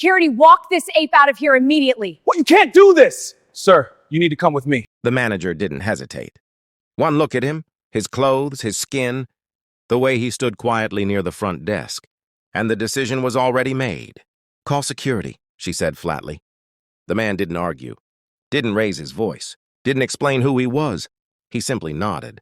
Security, walk this ape out of here immediately. What? You can't do this! Sir, you need to come with me. The manager didn't hesitate. One look at him, his clothes, his skin, the way he stood quietly near the front desk, and the decision was already made. "Call security," she said flatly. The man didn't argue, didn't raise his voice, didn't explain who he was. He simply nodded.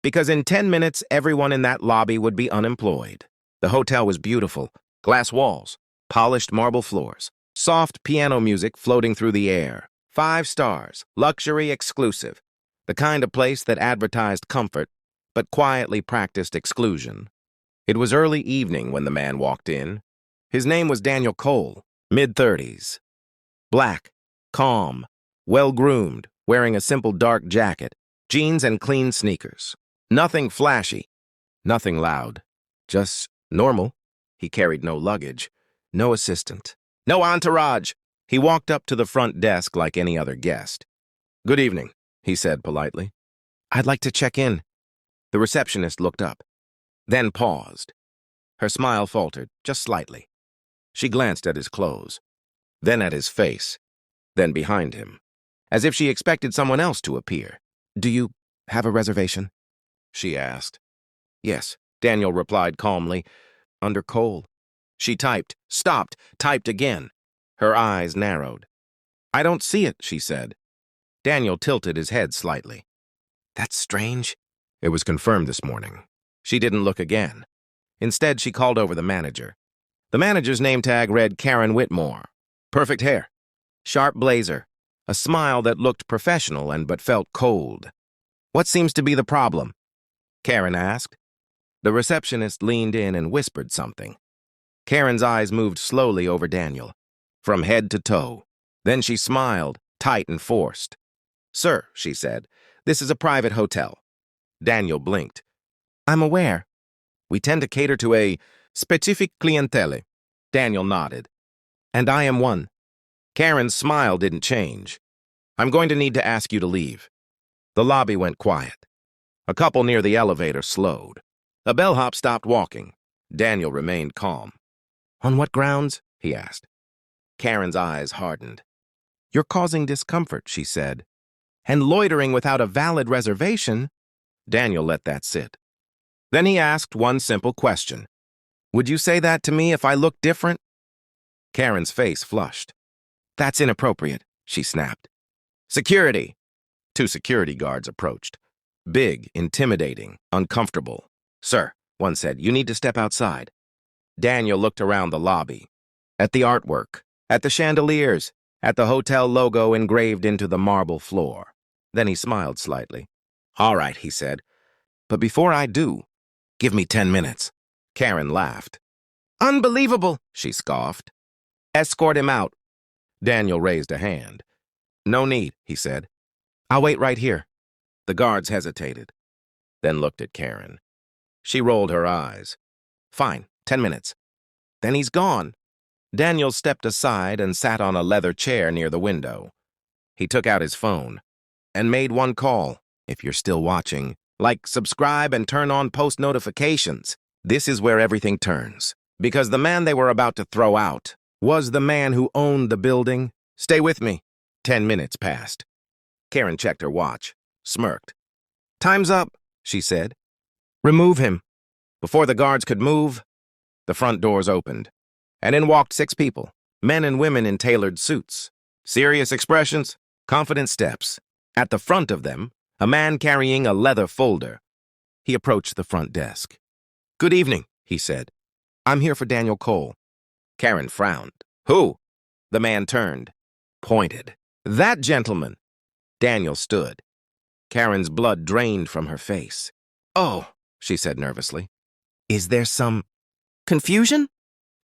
Because in 10 minutes, everyone in that lobby would be unemployed. The hotel was beautiful, glass walls, polished marble floors, soft piano music floating through the air. 5 stars, luxury exclusive, the kind of place that advertised comfort, but quietly practiced exclusion. It was early evening when the man walked in. His name was Daniel Cole, mid-30s. Black, calm, well-groomed, wearing a simple dark jacket, jeans and clean sneakers. Nothing flashy, nothing loud, just normal. He carried no luggage, no assistant, no entourage. He walked up to the front desk like any other guest. "Good evening," he said politely. "I'd like to check in." The receptionist looked up, then paused. Her smile faltered, just slightly. She glanced at his clothes, then at his face, then behind him, as if she expected someone else to appear. "Do you have a reservation?" she asked. "Yes," Daniel replied calmly. "Under Cole." She typed, stopped, typed again. Her eyes narrowed. "I don't see it," she said. Daniel tilted his head slightly. "That's strange." It was confirmed this morning. She didn't look again. Instead, she called over the manager. The manager's name tag read Karen Whitmore. Perfect hair, sharp blazer, a smile that looked professional but felt cold. "What seems to be the problem?" Karen asked. The receptionist leaned in and whispered something. Karen's eyes moved slowly over Daniel, from head to toe. Then she smiled, tight and forced. "Sir," she said, "this is a private hotel." Daniel blinked. "I'm aware. We tend to cater to a specific clientele." Daniel nodded. "And I am one." Karen's smile didn't change. "I'm going to need to ask you to leave." The lobby went quiet. A couple near the elevator slowed. A bellhop stopped walking. Daniel remained calm. "On what grounds?" he asked. Karen's eyes hardened. "You're causing discomfort," she said. "And loitering without a valid reservation." Daniel let that sit. Then he asked one simple question. "Would you say that to me if I looked different?" Karen's face flushed. "That's inappropriate," she snapped. "Security!" 2 security guards approached. Big, intimidating, uncomfortable. "Sir," one said, "you need to step outside." Daniel looked around the lobby, at the artwork, at the chandeliers, at the hotel logo engraved into the marble floor. Then he smiled slightly. "All right," he said. "But before I do, give me 10 minutes." Karen laughed. "Unbelievable," she scoffed. "Escort him out." Daniel raised a hand. "No need," he said. "I'll wait right here." The guards hesitated, then looked at Karen. She rolled her eyes. "Fine, 10 minutes." Then he's gone. Daniel stepped aside and sat on a leather chair near the window. He took out his phone and made one call. If you're still watching, like, subscribe, and turn on post notifications. This is where everything turns. Because the man they were about to throw out was the man who owned the building. Stay with me. 10 minutes passed. Karen checked her watch, smirked. "Time's up," she said. "Remove him." Before the guards could move, the front doors opened, and in walked 6 people, men and women in tailored suits. Serious expressions, confident steps. At the front of them, a man carrying a leather folder. He approached the front desk. "Good evening," he said. "I'm here for Daniel Cole." Karen frowned. "Who?" The man turned, pointed. "That gentleman." Daniel stood. Karen's blood drained from her face. "Oh," she said nervously. "Is there some confusion?"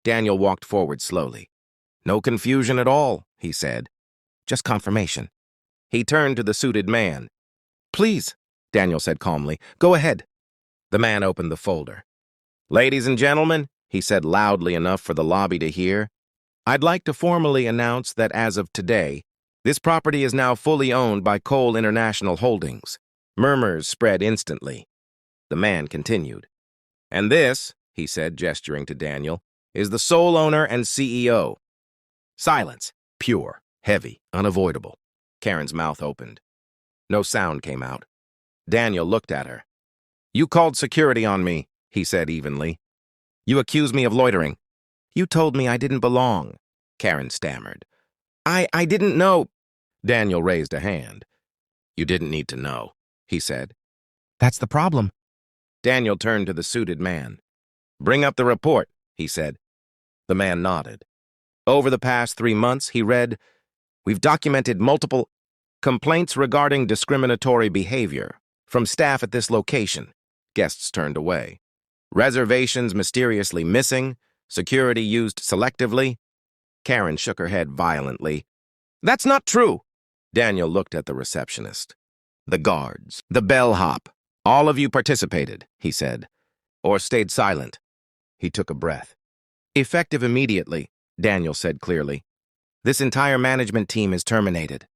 Daniel walked forward slowly. "No confusion at all," he said. "Just confirmation." He turned to the suited man. "Please," Daniel said calmly, "go ahead." The man opened the folder. "Ladies and gentlemen," he said loudly enough for the lobby to hear, "I'd like to formally announce that as of today, this property is now fully owned by Cole International Holdings." Murmurs spread instantly. The man continued. "And this," he said, gesturing to Daniel, "is the sole owner and CEO." Silence. Pure, heavy, unavoidable. Karen's mouth opened. No sound came out. Daniel looked at her. You called security on me, he said evenly. You accused me of loitering. You told me I didn't belong, Karen stammered. I didn't know. Daniel raised a hand. You didn't need to know, he said. That's the problem. Daniel turned to the suited man. Bring up the report, he said. The man nodded. Over the past 3 months, he read, we've documented multiple complaints regarding discriminatory behavior from staff at this location. Guests turned away. Reservations mysteriously missing, security used selectively. Karen shook her head violently. That's not true. Daniel looked at the receptionist. The guards, the bellhop, all of you participated, he said, or stayed silent. He took a breath. Effective immediately, Daniel said clearly. This entire management team is terminated.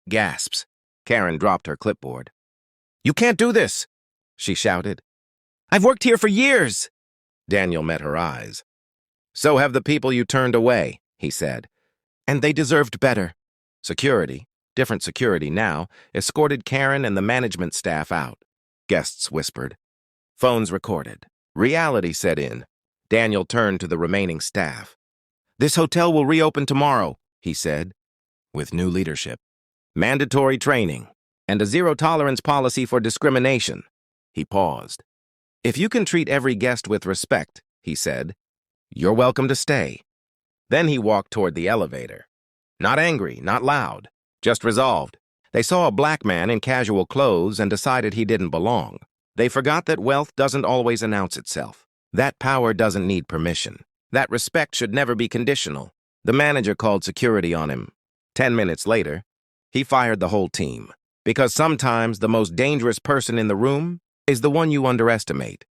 Gasps. Karen dropped her clipboard. You can't do this, she shouted. I've worked here for years. Daniel met her eyes. So have the people you turned away, he said. And they deserved better. Security, different security now, escorted Karen and the management staff out. Guests whispered. Phones recorded. Reality set in. Daniel turned to the remaining staff. This hotel will reopen tomorrow, he said, with new leadership, mandatory training, and a zero-tolerance policy for discrimination. He paused. If you can treat every guest with respect, he said, you're welcome to stay. Then he walked toward the elevator. Not angry, not loud, just resolved. They saw a black man in casual clothes and decided he didn't belong. They forgot that wealth doesn't always announce itself. That power doesn't need permission. That respect should never be conditional. The manager called security on him. 10 minutes later, he fired the whole team. Because sometimes the most dangerous person in the room is the one you underestimate.